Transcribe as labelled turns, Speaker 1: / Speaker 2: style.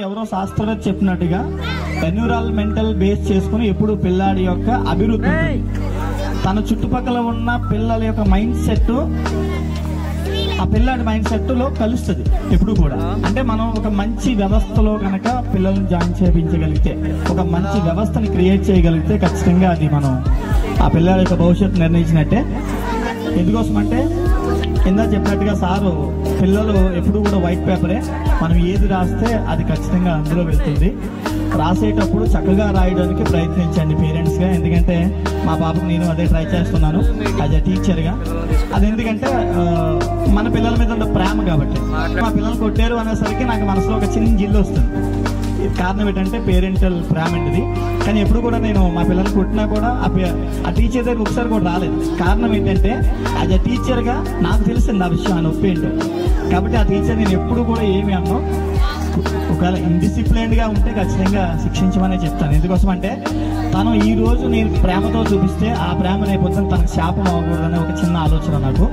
Speaker 1: ఎవరో శాస్త్రవేత్త చెప్పినట్టుగా ఎన్విరాన్మెంటల్ బేస్ చేసుకుని ఎప్పుడు పిల్లాడి యొక్క అభివృద్ధి తన చుట్టుపక్కల ఉన్న పిల్లల యొక్క మైండ్ సెట్ ఆ పిల్లాడి మైండ్ సెట్ లో కలుస్తుంది ఎప్పుడు కూడా. అంటే మనం ఒక మంచి వ్యవస్థలో కనుక పిల్లల్ని జాయిన్ చేయించగలిగితే, ఒక మంచి వ్యవస్థని క్రియేట్ చేయగలిగితే ఖచ్చితంగా అది మనం ఆ పిల్లాడి యొక్క భవిష్యత్తు నిర్ణయించినట్టే. ఎందుకోసం అంటే కింద చెప్పినట్టుగా సారు పిల్లలు ఎప్పుడు కూడా వైట్ పేపరే, మనం ఏది రాస్తే అది ఖచ్చితంగా అందులో వెళ్తుంది. రాసేటప్పుడు చక్కగా రాయడానికి ప్రయత్నించండి పేరెంట్స్గా. ఎందుకంటే మా పాపకు నేను అదే ట్రై చేస్తున్నాను యాజ్ ఎ టీచర్గా. అది ఎందుకంటే మన పిల్లల మీద ఉన్న ప్రేమ కాబట్టి. మా పిల్లలు కొట్టారు అనేసరికి నాకు మనసులో ఒక చిన్న జిల్లు వస్తుంది. కారణం ఏంటంటే పేరెంటల్ ప్రేమ అండి. కానీ ఎప్పుడు కూడా నేను మా పిల్లలు కొట్టినా కూడా ఆ టీచర్ దగ్గర ఒకసారి కూడా రాలేదు. కారణం ఏంటంటే యాజ్ ఎ టీచర్గా నాకు తెలిసింది ఆ విషయం, ఆ నొప్పి ఏంటో. కాబట్టి ఆ టీచర్ నేను ఎప్పుడు కూడా ఏమి అన్నా, ఒకవేళ ఇండిసిప్లైన్డ్ గా ఉంటే ఖచ్చితంగా శిక్షించమనే చెప్తాను. ఎందుకోసం అంటే తను ఈ రోజు నేను ప్రేమతో చూపిస్తే ఆ ప్రేమ రేపొద్దున తనకు శాపం అవ్వకూడదనే ఒక చిన్న ఆలోచన నాకు.